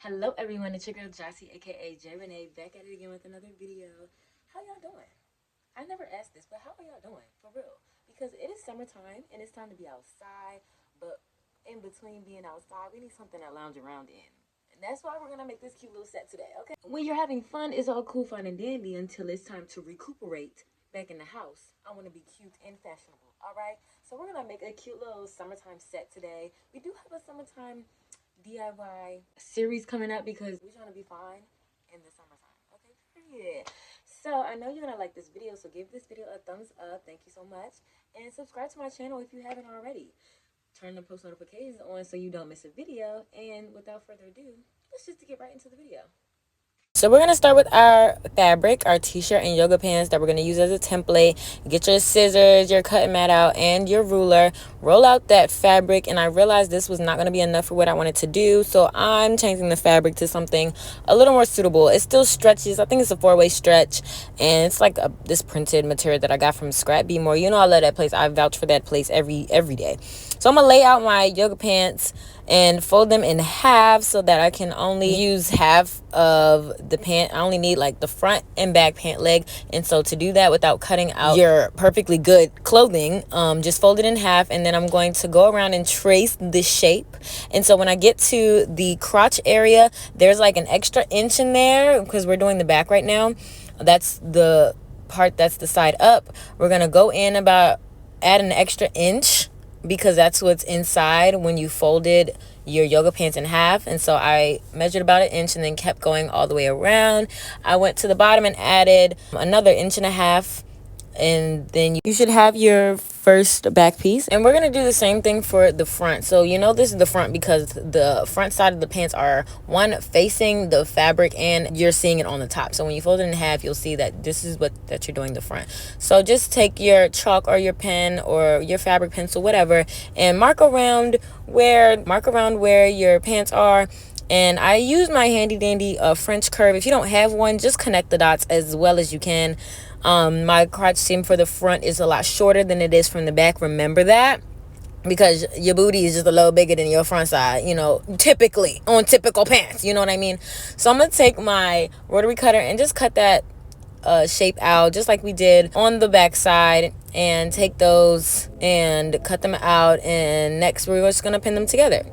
Hello everyone, it's your girl Jossie, aka J Renee, back at it again with another video. How y'all doing? I never asked this, but how are y'all doing? For real. Because it is summertime and it's time to be outside, but in between being outside, we need something to lounge around in. And that's why we're gonna make this cute little set today, okay? When you're having fun, it's all cool, fun, and dandy until it's time to recuperate back in the house. I wanna be cute and fashionable, alright? So we're gonna make a cute little summertime set today. We do have a summertime DIY series coming up because we're trying to be fine in the summertime. Okay, period. So I know you're gonna like this video, so give this video a thumbs up. Thank you so much. And subscribe to my channel if you haven't already. Turn the post notifications on so you don't miss a video. And without further ado, let's just get right into the video. So we're going to start with our fabric, our t-shirt and yoga pants that we're going to use as a template. Get your scissors, your cutting mat out, and your ruler. Roll out that fabric, and I realized this was not going to be enough for what I wanted to do, so I'm changing the fabric to something a little more suitable. It still stretches. I think it's a 4-way stretch, and it's like this printed material that I got from Scrap Be More. You know I love that place. I vouch for that place every day. So I'm going to lay out my yoga pants and fold them in half so that I can only use half of the pant. I only need like the front and back pant leg, and so to do that without cutting out your perfectly good clothing, just fold it in half, and then I'm going to go around and trace the shape. And so when I get to the crotch area, there's like an extra inch in there because we're doing the back right now. That's the part that's the side up. We're gonna go in about add an extra inch because that's what's inside when you folded your yoga pants in half. And so I measured about an inch and then kept going all the way around. I went to the bottom and added another 1.5 inches, and then you should have your first back piece. And we're gonna do the same thing for the front. So you know this is the front because the front side of the pants are one facing the fabric and you're seeing it on the top. So when you fold it in half, you'll see that this is that you're doing the front. So just take your chalk or your pen or your fabric pencil, whatever, and mark around where your pants are. And I use my handy dandy French curve. If you don't have one, just connect the dots as well as you can. My crotch seam for the front is a lot shorter than it is from the back. Remember that, because your booty is just a little bigger than your front side, you know, typically on typical pants, you know what I mean? So I'm gonna take my rotary cutter and just cut that shape out just like we did on the back side, and take those and cut them out. And next we're just gonna pin them together.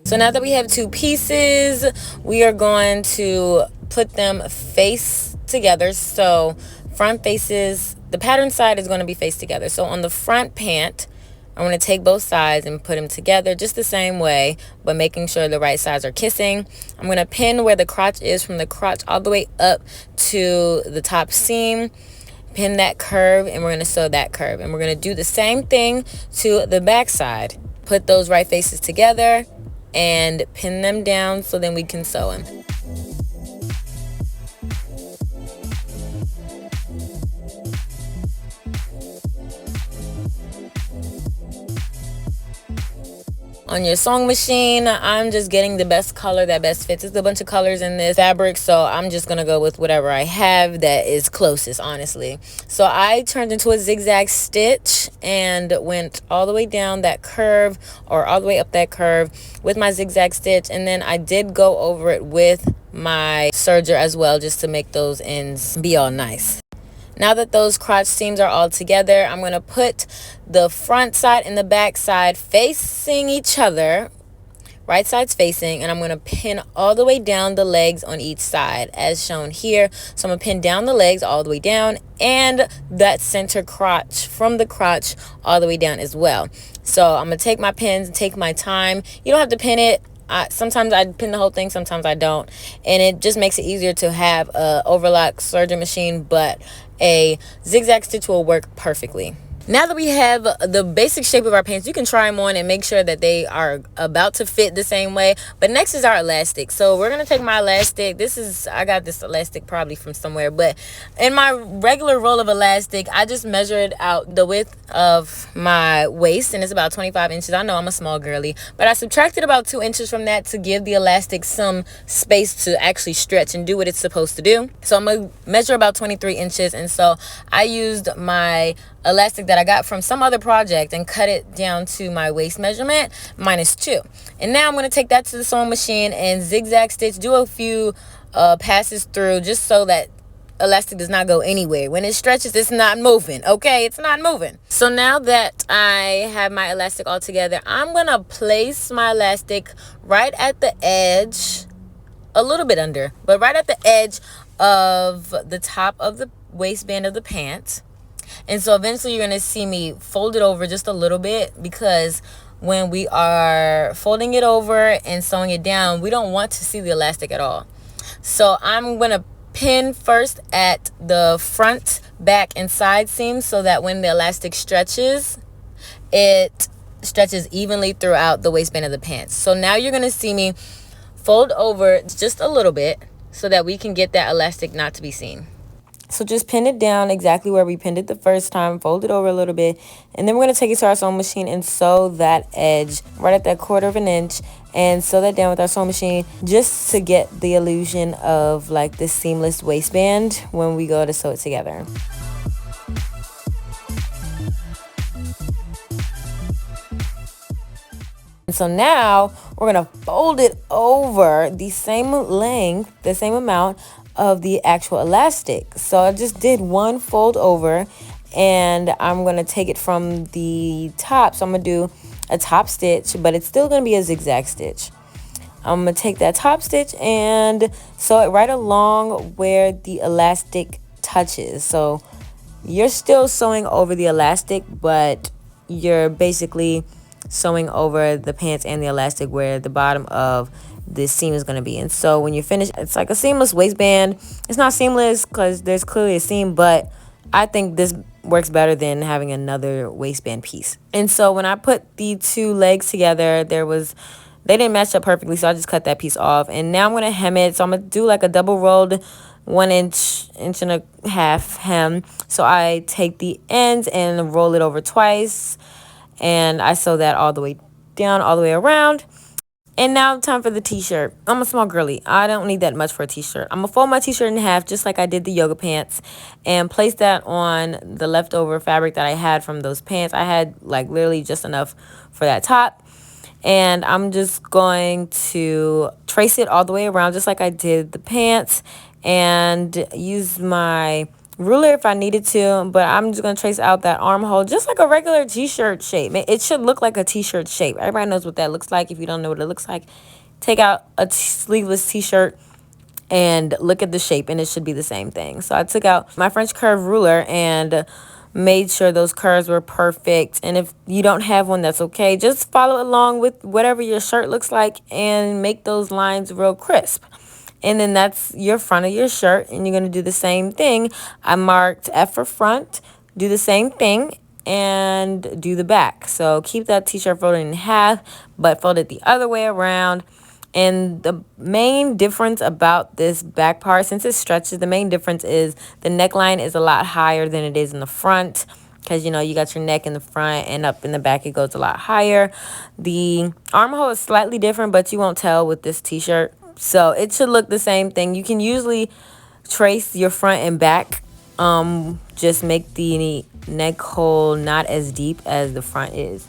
So now that we have two pieces, we are going to put them face together. So front faces, the pattern side is going to be face together. So on the front pant, I'm going to take both sides and put them together just the same way, but making sure the right sides are kissing. I'm going to pin where the crotch is, from the crotch all the way up to the top seam. Pin that curve, and we're going to sew that curve. And we're going to do the same thing to the back side. Put those right faces together and pin them down so then we can sew them. On your sewing machine, I'm just getting the best color that best fits. There's a bunch of colors in this fabric, so I'm just gonna go with whatever I have that is closest, honestly. So I turned into a zigzag stitch and went all the way down that curve, or all the way up that curve with my zigzag stitch, and then I did go over it with my serger as well, just to make those ends be all nice. Now that those crotch seams are all together, I'm going to put the front side and the back side facing each other, right sides facing, and I'm going to pin all the way down the legs on each side as shown here. So I'm going to pin down the legs all the way down, and that center crotch from the crotch all the way down as well. So I'm going to take my pins and take my time. You don't have to pin it. Sometimes I pin the whole thing, sometimes I don't, and it just makes it easier to have a overlock serger machine, but a zigzag stitch will work perfectly. Now that we have the basic shape of our pants, you can try them on and make sure that they are about to fit the same way. But next is our elastic. So we're going to take my elastic. I got this elastic probably from somewhere, but in my regular roll of elastic, I just measured out the width of my waist, and it's about 25 inches. I know I'm a small girly, but I subtracted about 2 inches from that to give the elastic some space to actually stretch and do what it's supposed to do. So I'm going to measure about 23 inches. And so I used my elastic that I got from some other project and cut it down to my waist measurement, -2. And now I'm going to take that to the sewing machine and zigzag stitch, do a few passes through, just so that elastic does not go anywhere. When it stretches, it's not moving. Okay, it's not moving. So now that I have my elastic all together, I'm going to place my elastic right at the edge, a little bit under, but right at the edge of the top of the waistband of the pants. And so eventually you're going to see me fold it over just a little bit, because when we are folding it over and sewing it down, we don't want to see the elastic at all. So I'm going to pin first at the front, back, and side seams, so that when the elastic stretches, it stretches evenly throughout the waistband of the pants. So now you're going to see me fold over just a little bit so that we can get that elastic not to be seen. So just pin it down exactly where we pinned it the first time, fold it over a little bit, and then we're going to take it to our sewing machine and sew that edge right at that 1/4 inch, and sew that down with our sewing machine, just to get the illusion of like this seamless waistband when we go to sew it together. And so now we're going to fold it over the same length, the same amount of the actual elastic. So I just did one fold over, and I'm going to take it from the top. So I'm going to do a top stitch, but it's still going to be a zigzag stitch. I'm going to take that top stitch and sew it right along where the elastic touches. So you're still sewing over the elastic, but you're basically sewing over the pants and the elastic where the bottom of the seam is going to be. And so when you're finished, it's like a seamless waistband. It's not seamless because there's clearly a seam, but I think this works better than having another waistband piece. And so when I put the two legs together, they didn't match up perfectly, so I just cut that piece off. And now I'm going to hem it. So I'm going to do like a double rolled 1 inch and a half hem. So I take the ends and roll it over twice, and I sew that all the way down, all the way around. And now time for the t-shirt. I'm a small girly. I don't need that much for a t-shirt. I'm going to fold my t-shirt in half just like I did the yoga pants, and place that on the leftover fabric that I had from those pants. I had like literally just enough for that top. And I'm just going to trace it all the way around just like I did the pants, and use my ruler if I needed to, but I'm just going to trace out that armhole just like a regular t-shirt shape. It should look like a t-shirt shape. Everybody knows what that looks like. If you don't know what it looks like, take out a sleeveless t-shirt and look at the shape, and it should be the same thing. So I took out my French curve ruler and made sure those curves were perfect. And if you don't have one, that's okay. Just follow along with whatever your shirt looks like and make those lines real crisp. And then that's your front of your shirt, and you're going to do the same thing. I marked F for front, do the same thing, and do the back. So keep that t-shirt folded in half, but fold it the other way around. And the main difference about this back part, since it stretches, the main difference is the neckline is a lot higher than it is in the front, because you know you got your neck in the front, and up in the back it goes a lot higher. The armhole is slightly different, but you won't tell with this t-shirt. So it should look the same thing. You can usually trace your front and back. Just make the neck hole not as deep as the front is.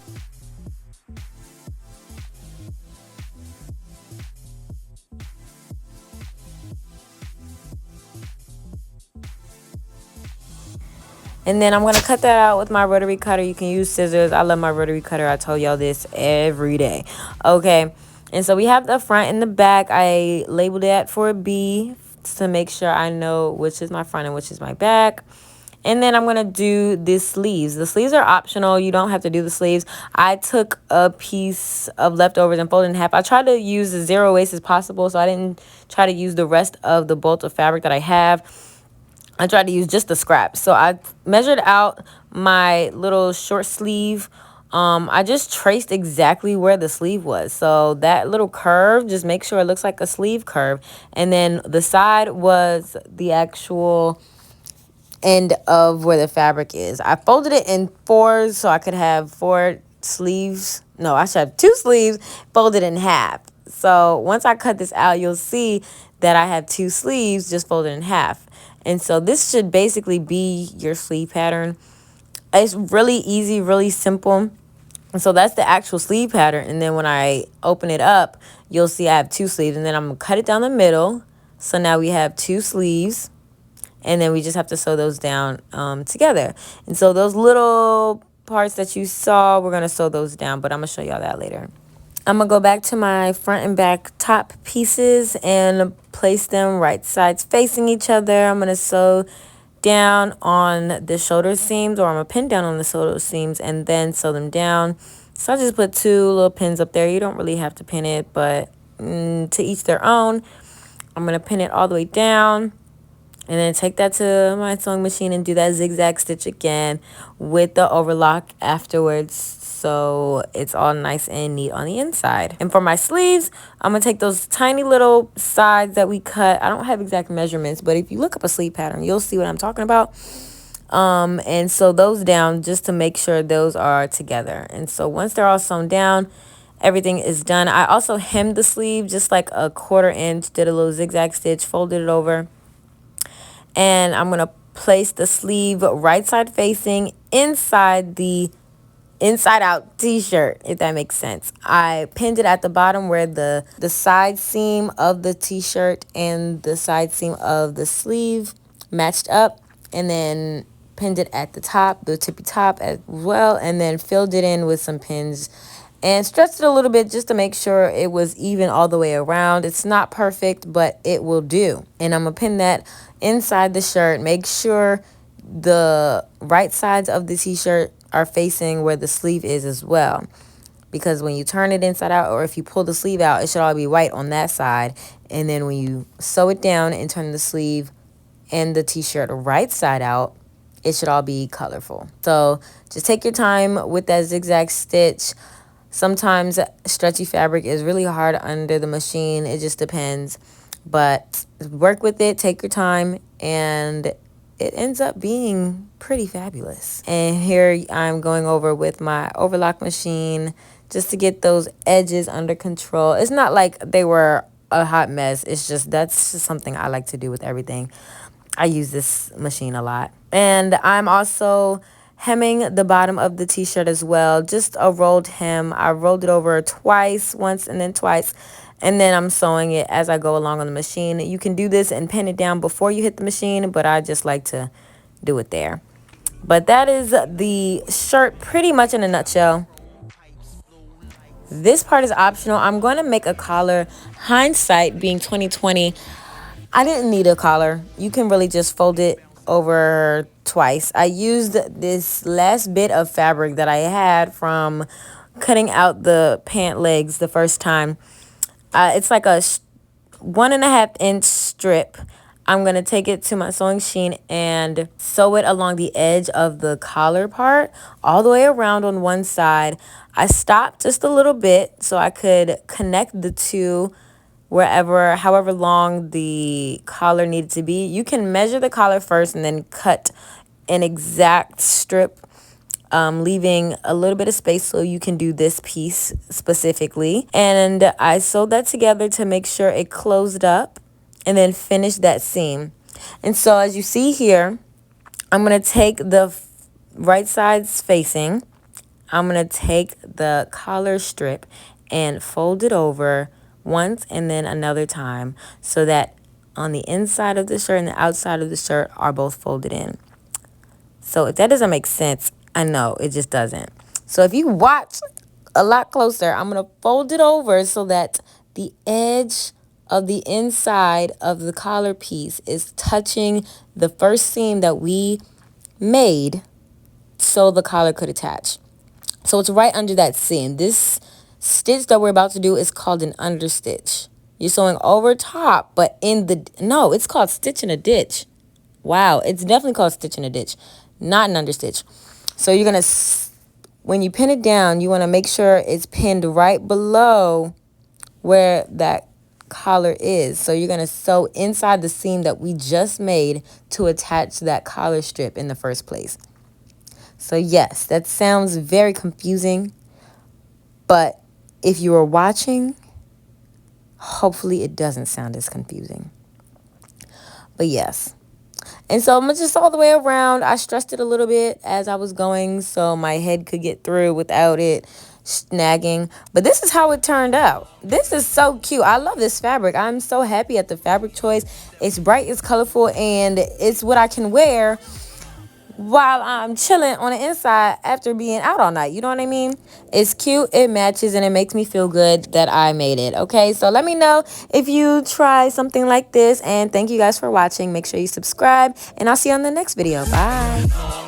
And then I'm going to cut that out with my rotary cutter. You can use scissors. I love my rotary cutter. I tell y'all this every day. Okay. And so we have the front and the back. I labeled it for a B to make sure I know which is my front and which is my back. And then I'm going to do the sleeves. The sleeves are optional. You don't have to do the sleeves. I took a piece of leftovers and folded in half. I tried to use as zero waste as possible, so I didn't try to use the rest of the bolt of fabric that I have. I tried to use just the scraps. So I measured out my little short sleeve. I just traced exactly where the sleeve was. So that little curve, just make sure it looks like a sleeve curve. And then the side was the actual end of where the fabric is. I folded it in fours so I could have 4 sleeves. No, I should have 2 sleeves folded in half. So once I cut this out, you'll see that I have 2 sleeves just folded in half. And so this should basically be your sleeve pattern. It's really easy, really simple. And so that's the actual sleeve pattern. And then when I open it up, you'll see I have two sleeves. And then I'm going to cut it down the middle. So now we have two sleeves. And then we just have to sew those down together. And so those little parts that you saw, we're going to sew those down. But I'm going to show y'all that later. I'm going to go back to my front and back top pieces and place them right sides facing each other. I'm going to sew down on the shoulder seams, or I'm going to pin down on the shoulder seams and then sew them down. So I just put two little pins up there. You don't really have to pin it, but to each their own. I'm going to pin it all the way down. And then take that to my sewing machine and do that zigzag stitch again with the overlock afterwards, so it's all nice and neat on the inside. And for my sleeves, I'm going to take those tiny little sides that we cut. I don't have exact measurements, but if you look up a sleeve pattern, you'll see what I'm talking about. And sew those down just to make sure those are together. And so once they're all sewn down, everything is done. I also hemmed the sleeve just like a 1/4 inch, did a little zigzag stitch, folded it over. And I'm going to place the sleeve right side facing inside the inside out t-shirt, if that makes sense. I pinned it at the bottom where the side seam of the t-shirt and the side seam of the sleeve matched up, and then pinned it at the top, the tippy top as well, and then filled it in with some pins and stretched it a little bit just to make sure it was even all the way around. It's not perfect, but it will do. And I'm gonna pin that inside the shirt. Make sure the right sides of the t-shirt are facing where the sleeve is as well, because when you turn it inside out, or if you pull the sleeve out, it should all be white on that side. And then when you sew it down and turn the sleeve and the t-shirt right side out, it should all be colorful. So just take your time with that zigzag stitch. Sometimes stretchy fabric is really hard under the machine. It just depends. But work with it, take your time, and it ends up being pretty fabulous. And here I'm going over with my overlock machine just to get those edges under control. It's not like they were a hot mess. It's just, that's just something I like to do with everything. I use this machine a lot. And I'm also hemming the bottom of the t-shirt as well. Just a rolled hem. I rolled it over twice, once and then twice. And then I'm sewing it as I go along on the machine. You can do this and pin it down before you hit the machine, but I just like to do it there. But that is the shirt pretty much in a nutshell. This part is optional. I'm going to make a collar. Hindsight being 2020, I didn't need a collar. You can really just fold it over twice. I used this last bit of fabric that I had from cutting out the pant legs the first time. It's like a 1.5 inch strip. I'm going to take it to my sewing machine and sew it along the edge of the collar part all the way around on one side. I stopped just a little bit so I could connect the two wherever, however long the collar needed to be. You can measure the collar first and then cut an exact strip, leaving a little bit of space so you can do this piece specifically. And I sewed that together to make sure it closed up and then finished that seam. And so as you see here, I'm going to take the right sides facing. I'm going to take the collar strip and fold it over once and then another time so that on the inside of the shirt and the outside of the shirt are both folded in. So if that doesn't make sense, I know it just doesn't. So if you watch a lot closer, I'm going to fold it over so that the edge of the inside of the collar piece is touching the first seam that we made so the collar could attach. So it's right under that seam. This stitch that we're about to do is called an understitch. You're sewing over top, but in the, no, it's called stitch in a ditch. Wow, it's definitely called stitch in a ditch, not an understitch. So you're going to, when you pin it down, you want to make sure it's pinned right below where that collar is. So you're going to sew inside the seam that we just made to attach that collar strip in the first place. So yes, that sounds very confusing, but if you are watching, hopefully it doesn't sound as confusing. But yes. And so I'm just all the way around. I stressed it a little bit as I was going so my head could get through without it snagging. But this is how it turned out. This is so cute. I love this fabric. I'm so happy at the fabric choice. It's bright, it's colorful, and it's what I can wear while I'm chilling on the inside after being out all night. You know what I mean? It's cute, it matches, and it makes me feel good that I made it. Okay, so let me know if you try something like this, and thank you guys for watching. Make sure you subscribe, and I'll see you on the next video. Bye.